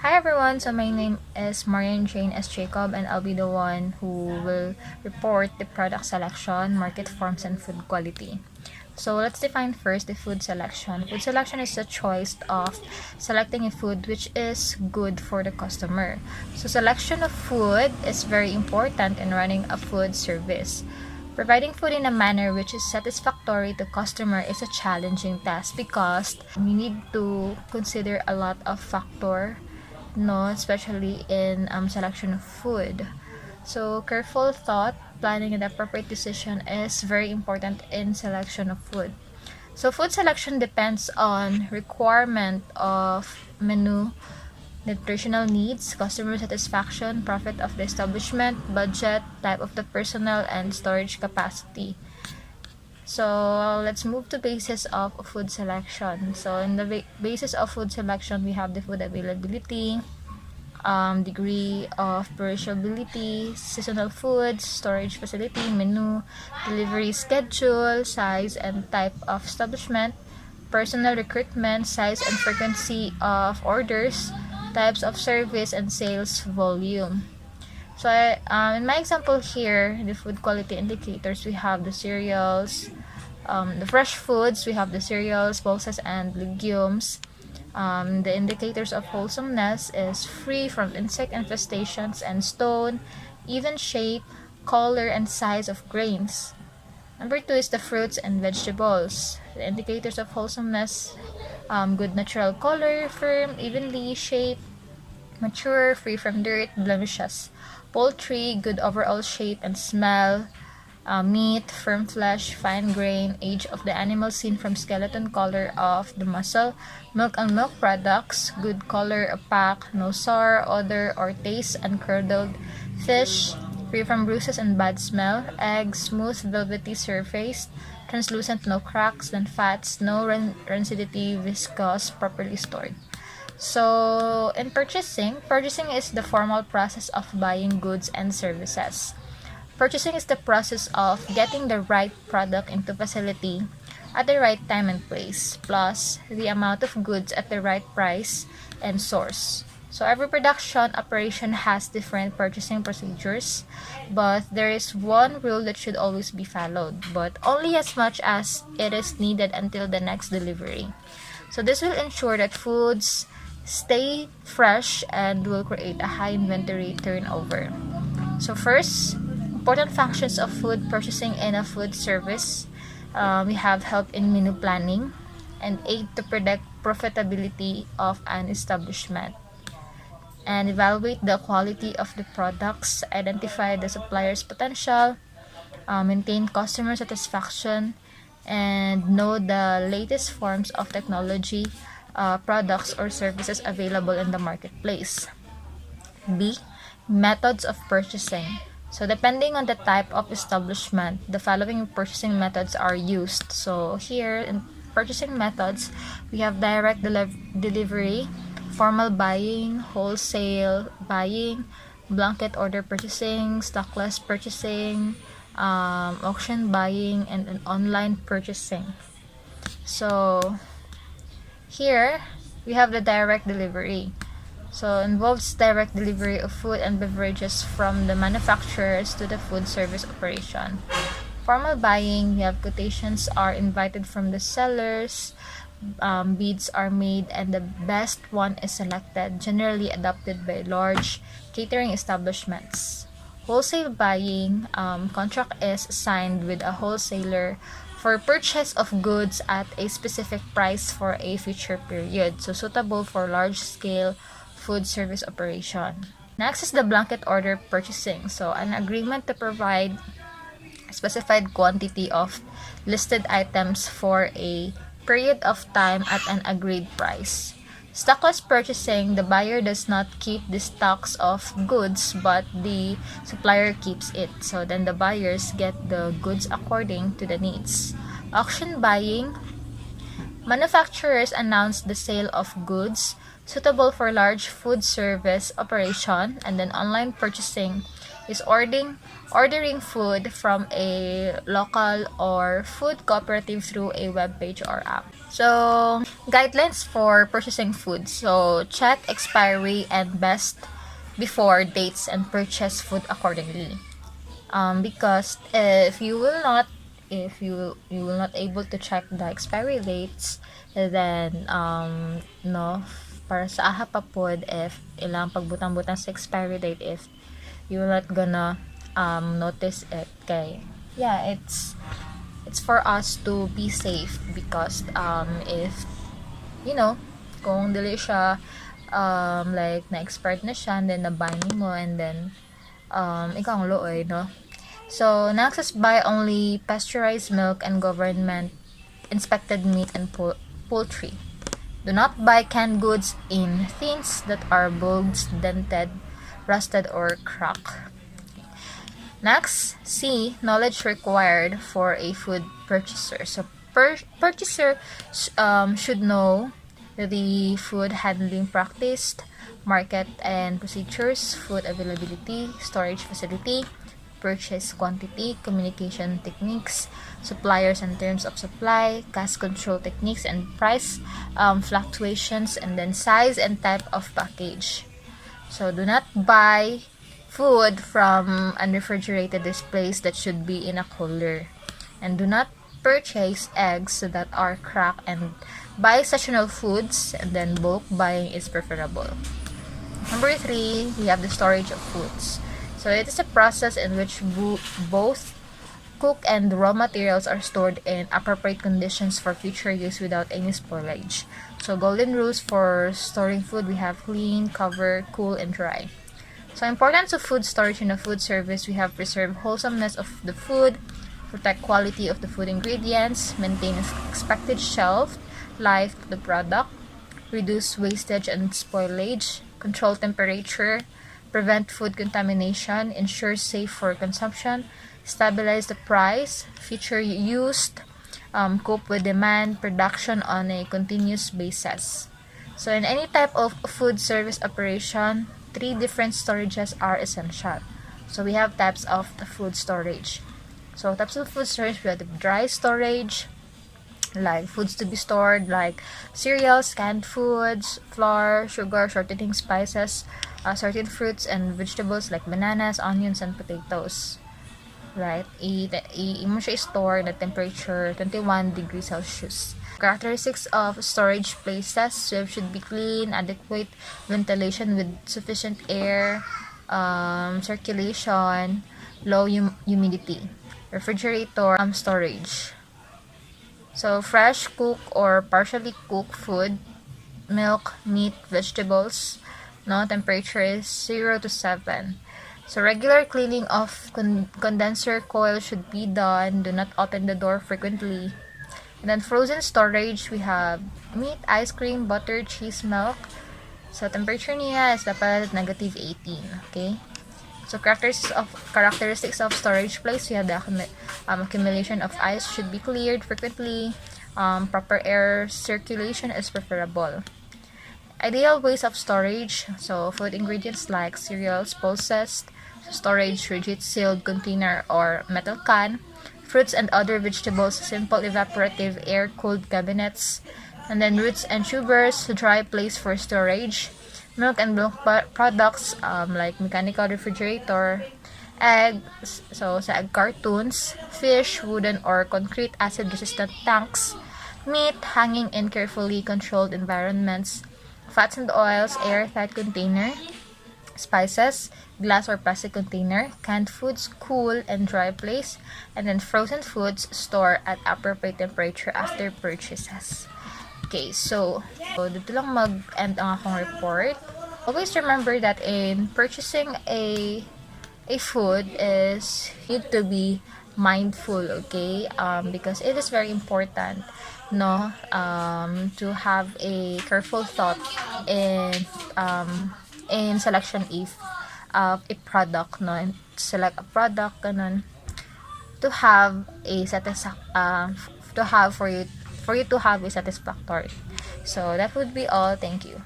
Hi everyone, so my name is Marian Jane S. Jacob and I'll be the one who will report the product selection, market forms, and food quality. So let's define first the food selection. Food selection is the choice of selecting a food which is good for the customer. So selection of food is very important in running a food service. Providing food in a manner which is satisfactory to customer is a challenging task because you need to consider a lot of factor, no, especially in selection of food. So careful thought, planning, and appropriate decision is very important in selection of food. So food selection depends on requirement of menu, nutritional needs, customer satisfaction, profit of the establishment, budget, type of the personnel, and storage capacity. So let's move to basis of food selection. So in the basis of food selection, we have the food availability, degree of perishability, seasonal foods, storage facility, menu, delivery schedule, size and type of establishment, personal recruitment, size and frequency of orders, types of service, and sales volume. So in my example here, the food quality indicators, we have the cereals, the fresh foods, we have the cereals, pulses, and legumes. The indicators of wholesomeness is free from insect infestations and stone, even shape, color, and size of grains. Number 2 is the fruits and vegetables. The indicators of wholesomeness, good natural color, firm, evenly shaped, mature, free from dirt, blemishes. Poultry, good overall shape and smell. Meat, firm flesh, fine grain, age of the animal seen from skeleton color of the muscle. Milk and milk products, good color, opaque, no sour, odor, or taste, uncurdled. Fish, free from bruises and bad smell. Eggs, smooth, velvety surface, translucent, no cracks. Then fats, no rancidity, viscous, properly stored. So, in purchasing is the formal process of buying goods and services. Purchasing is the process of getting the right product into facility at the right time and place, plus the amount of goods at the right price and source. So every production operation has different purchasing procedures, but there is one rule that should always be followed, but only as much as it is needed until the next delivery. So this will ensure that foods stay fresh and will create a high inventory turnover. So first, important functions of food purchasing in a food service. We have help in menu planning and aid to predict profitability of an establishment, and evaluate the quality of the products, identify the supplier's potential, maintain customer satisfaction, and know the latest forms of technology, products, or services available in the marketplace. B. Methods of purchasing. So depending on the type of establishment, the following purchasing methods are used. So here in purchasing methods, we have direct delivery, formal buying, wholesale buying, blanket order purchasing, stockless purchasing, auction buying, and an online purchasing. So here we have the direct delivery. So involves direct delivery of food and beverages from the manufacturers to the food service operation. Formal buying, we have quotations are invited from the sellers, bids are made, and the best one is selected, generally adopted by large catering establishments. Wholesale buying, contract is signed with a wholesaler for purchase of goods at a specific price for a future period, so suitable for large-scale food service operation. Next is the blanket order purchasing, so an agreement to provide a specified quantity of listed items for a period of time at an agreed price. Stockless purchasing, the buyer does not keep the stocks of goods but the supplier keeps it, so then the buyers get the goods according to the needs. Auction buying, manufacturers announce the sale of goods suitable for large food service operation, and then online purchasing, is ordering food from a local or food cooperative through a web page or app. So, guidelines for purchasing food. So, check expiry and best before dates and purchase food accordingly. Because if you will not able to check the expiry dates, then no, para sa aha pa pod, if ilang pagbutang-butang sa expiry date, if you will not gonna notice it, kay it's for us to be safe. Because if kung dili siya like na-expired na siya, and then na-buy mo, and then ikaw ang looy, no? So, next is buy only pasteurized milk and government inspected meat and poultry. Do not buy canned goods in things that are bulged, dented, rusted, or cracked. Next, C, knowledge required for a food purchaser. So, purchaser should know the food handling practice, market and procedures, food availability, storage facility, purchase quantity, communication techniques, suppliers and terms of supply, cost control techniques, and price fluctuations, and then size and type of package. So, do not buy food from unrefrigerated displays that should be in a cooler. And do not purchase eggs that are cracked, and buy seasonal foods, and then bulk buying is preferable. Number 3, we have the storage of foods. So, it is a process in which both cook and raw materials are stored in appropriate conditions for future use without any spoilage. So, golden rules for storing food, we have clean, cover, cool, and dry. So, importance of food storage in a food service, we have preserve wholesomeness of the food, protect quality of the food ingredients, maintain expected shelf life of the product, reduce wastage and spoilage, control temperature, prevent food contamination, ensure safe for consumption, stabilize the price, feature used, cope with demand, production on a continuous basis. So, in any type of food service operation, 3 different storages are essential. So, we have types of the food storage. So, types of food storage, we have the dry storage, like foods to be stored like cereals, canned foods, flour, sugar, shortening spices, certain fruits and vegetables like bananas, onions, and potatoes. Right? Mo siya store na temperature 21 degrees Celsius. Characteristics of storage places, so should be clean, adequate ventilation with sufficient air, circulation, low humidity. Refrigerator storage. So, fresh, cooked, or partially cooked food, milk, meat, vegetables, no, temperature is 0 to 7. So, regular cleaning of condenser coil should be done. Do not open the door frequently. And then, frozen storage, we have meat, ice cream, butter, cheese, milk. So, temperature niya is dapat negative 18. Okay? So, characteristics of storage place, we have the accumulation of ice should be cleared frequently. Proper air circulation is preferable. Ideal ways of storage, so food ingredients like cereals, pulses, storage, rigid sealed container or metal can. Fruits and other vegetables, simple evaporative air-cooled cabinets. And then roots and tubers, dry place for storage. Milk and milk products like mechanical refrigerator, eggs, so sa egg cartons, fish, wooden or concrete acid-resistant tanks, meat hanging in carefully controlled environments, fats and oils, airtight container, spices, glass or plastic container, canned foods, cool and dry place, and then frozen foods store at appropriate temperature after purchases. Okay, so dito lang mag-end ang akong report. Always remember that in purchasing a food is you to be mindful, okay? Because it is very important, no, to have a careful thought in selection of a product, no, and select a product, ganun, to have a for you to have a satisfactory. So that would be all. Thank you.